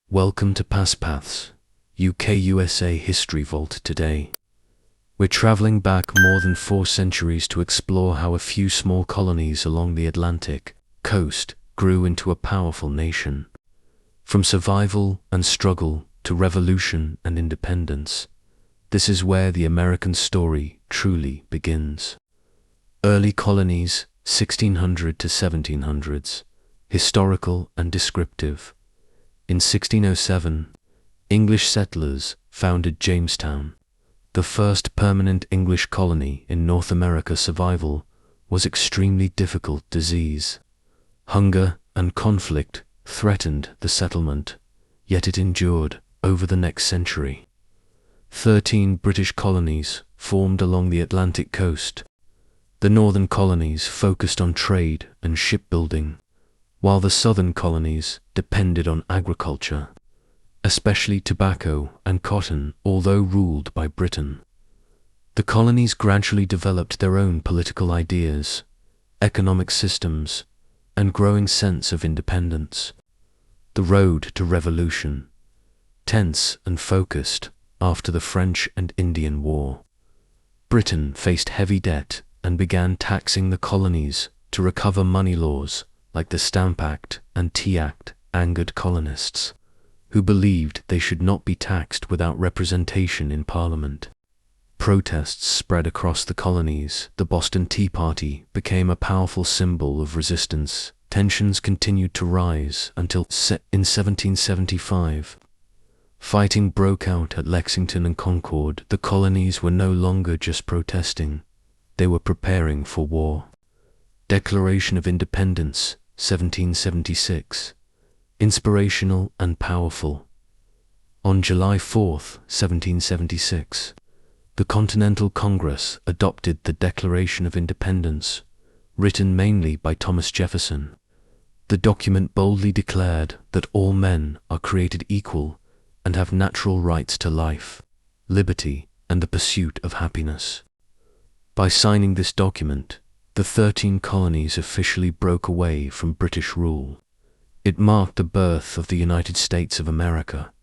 Welcome to Past Paths, UK-USA History Vault today. We're traveling back more than 4 centuries to explore how a few small colonies along the Atlantic coast grew into a powerful nation. From survival and struggle to revolution and independence, this is where the American story truly begins. Early colonies, 1600 to 1700s, historical and descriptive. In 1607, English settlers founded Jamestown. The first permanent English colony in North America. Survival was extremely difficult. Disease, hunger, and conflict threatened the settlement, yet it endured over the next century. 13 British colonies formed along the Atlantic coast. The northern colonies focused on trade and shipbuilding, while the southern colonies depended on agriculture, especially tobacco and cotton, although ruled by Britain. The colonies gradually developed their own political ideas, economic systems, and growing sense of independence. The road to revolution, tense and focused after the French and Indian War. Britain faced heavy debt and began taxing the colonies to recover. Money laws like the Stamp Act and Tea Act angered colonists, who believed they should not be taxed without representation in Parliament. Protests spread across the colonies. The Boston Tea Party became a powerful symbol of resistance. Tensions continued to rise until in 1775. Fighting broke out at Lexington and Concord. The colonies were no longer just protesting, they were preparing for war. Declaration of Independence, 1776. Inspirational and powerful. On July 4, 1776, the Continental Congress adopted the Declaration of Independence, written mainly by Thomas Jefferson. The document boldly declared that all men are created equal and have natural rights to life, liberty, and the pursuit of happiness. By signing this document, the 13 colonies officially broke away from British rule. It marked the birth of the United States of America,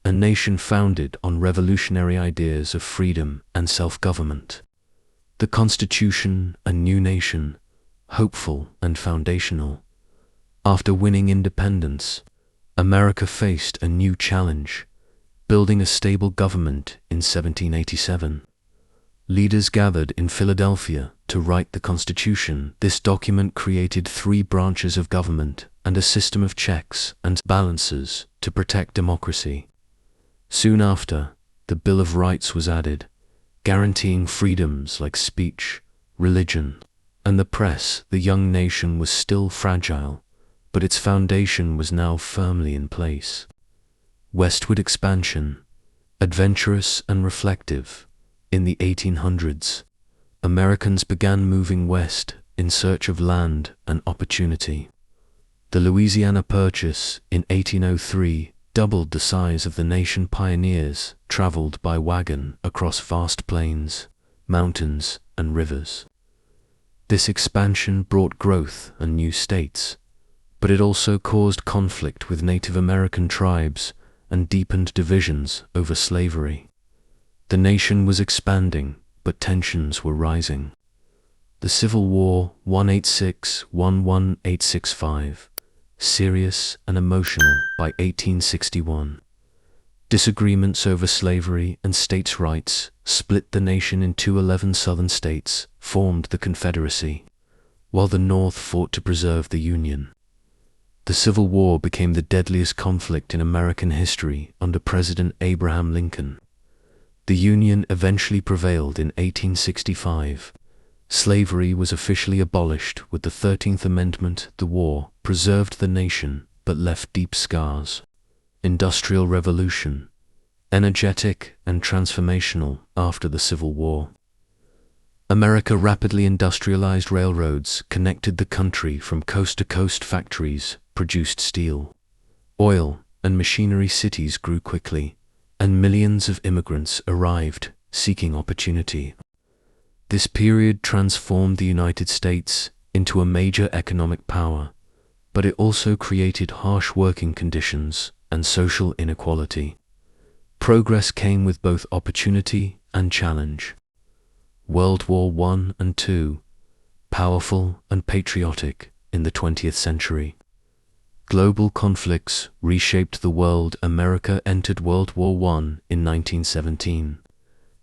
a nation founded on revolutionary ideas of freedom and self-government. The Constitution, a new nation, hopeful and foundational. After winning independence, America faced a new challenge, building a stable government in 1787. Leaders gathered in Philadelphia to write the Constitution. This document created 3 branches of government and a system of checks and balances to protect democracy. Soon after, the Bill of Rights was added, guaranteeing freedoms like speech, religion, and the press. The young nation was still fragile, but its foundation was now firmly in place. Westward expansion, adventurous and reflective. In the 1800s, Americans began moving west in search of land and opportunity. The Louisiana Purchase in 1803 doubled the size of the nation. Pioneers traveled by wagon across vast plains, mountains, and rivers. This expansion brought growth and new states, but it also caused conflict with Native American tribes and deepened divisions over slavery. The nation was expanding, but tensions were rising. The Civil War, 1865, serious and emotional by 1861. Disagreements over slavery and states' rights split the nation into 11 southern states, formed the Confederacy, while the North fought to preserve the Union. The Civil War became the deadliest conflict in American history under President Abraham Lincoln. The Union eventually prevailed in 1865. Slavery was officially abolished with the 13th Amendment. The war preserved the nation but left deep scars. Industrial Revolution, energetic and transformational after the Civil War. America rapidly industrialized. Railroads connected the country from coast to coast. Factories produced steel, oil, and machinery. Cities grew quickly, and millions of immigrants arrived seeking opportunity. This period transformed the United States into a major economic power, but it also created harsh working conditions and social inequality. Progress came with both opportunity and challenge. World War I and II, powerful and patriotic in the 20th century. Global conflicts reshaped the world. America entered World War I in 1917,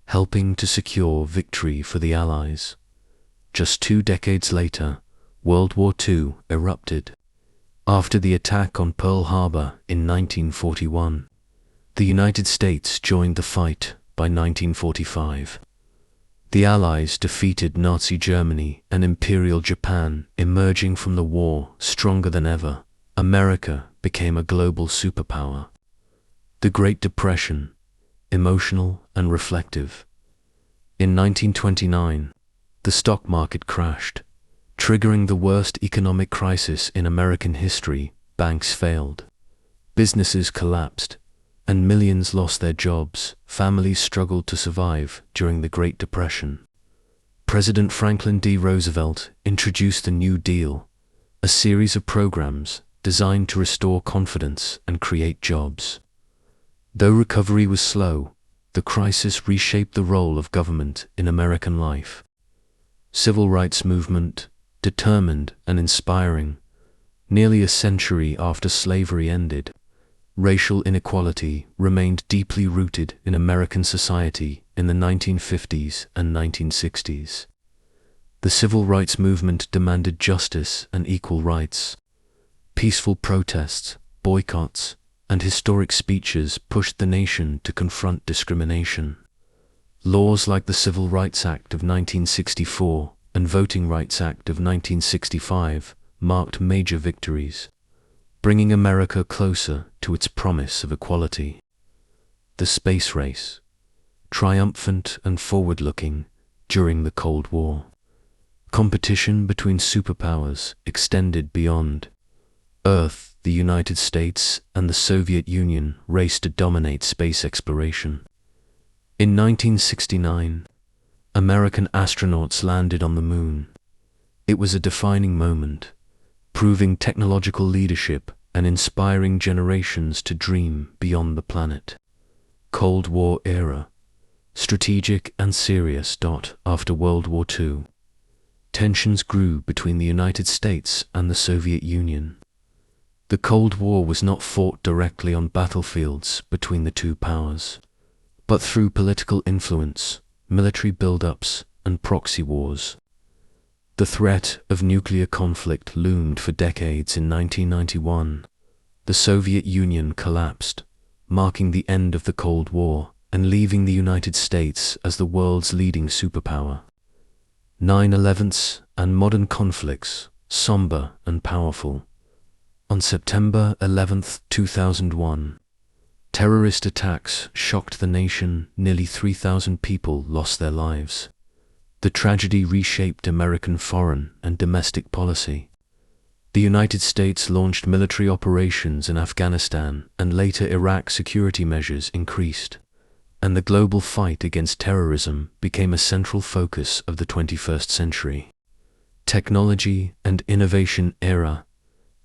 helping to secure victory for the Allies. Just 2 decades later, World War II erupted. After the attack on Pearl Harbor in 1941, the United States joined the fight by 1945. The Allies defeated Nazi Germany and Imperial Japan, emerging from the war stronger than ever. America became a global superpower. The Great Depression, emotional and reflective. In 1929, the stock market crashed, triggering the worst economic crisis in American history. Banks failed, businesses collapsed, and millions lost their jobs. Families struggled to survive during the Great Depression. President Franklin D. Roosevelt introduced the New Deal, a series of programs designed to restore confidence and create jobs. Though recovery was slow, the crisis reshaped the role of government in American life. Civil rights movement, determined and inspiring. Nearly a century after slavery ended, racial inequality remained deeply rooted in American society in the 1950s and 1960s. The civil rights movement demanded justice and equal rights. Peaceful protests, boycotts, and historic speeches pushed the nation to confront discrimination. Laws like the Civil Rights Act of 1964 and Voting Rights Act of 1965 marked major victories, bringing America closer to its promise of equality. The space race, triumphant and forward-looking during the Cold War. Competition between superpowers extended beyond Earth. The United States and the Soviet Union raced to dominate space exploration. In 1969, American astronauts landed on the Moon. It was a defining moment, proving technological leadership and inspiring generations to dream beyond the planet. Cold War era, strategic and serious. After World War II, tensions grew between the United States and the Soviet Union. The Cold War was not fought directly on battlefields between the two powers, but through political influence, military buildups, and proxy wars. The threat of nuclear conflict loomed for decades. In 1991, the Soviet Union collapsed, marking the end of the Cold War and leaving the United States as the world's leading superpower. 9/11s and modern conflicts, somber and powerful. On September 11, 2001, terrorist attacks shocked the nation. Nearly 3,000 people lost their lives. The tragedy reshaped American foreign and domestic policy. The United States launched military operations in Afghanistan, and later Iraq. Security measures increased, and the global fight against terrorism became a central focus of the 21st century. Technology and innovation era.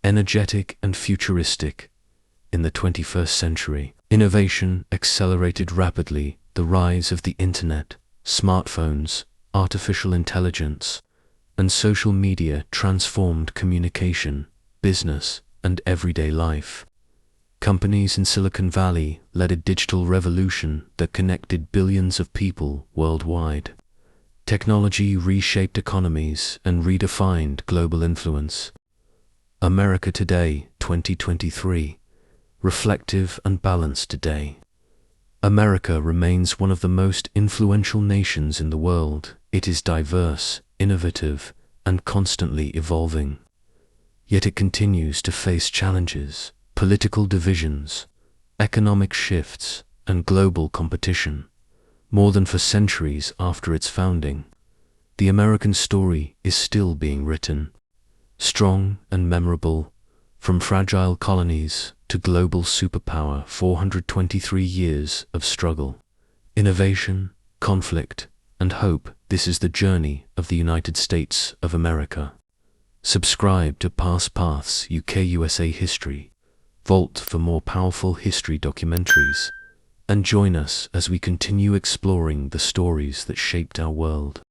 Energetic and futuristic. In the 21st century, innovation accelerated rapidly. The rise of the internet, smartphones, artificial intelligence, and social media transformed communication, business, and everyday life. Companies in Silicon Valley led a digital revolution that connected billions of people worldwide. Technology reshaped economies and redefined global influence. America today, 2023. Reflective and balanced today. America remains one of the most influential nations in the world. It is diverse, innovative, and constantly evolving. Yet it continues to face challenges, political divisions, economic shifts, and global competition. More than for centuries after its founding, the American story is still being written. Strong and memorable, from fragile colonies to global superpower. 423 years of struggle, innovation, conflict, and hope. This is the journey of the United States of America. Subscribe to Past Paths UK USA History Vault for more powerful history documentaries, and join us as we continue exploring the stories that shaped our world.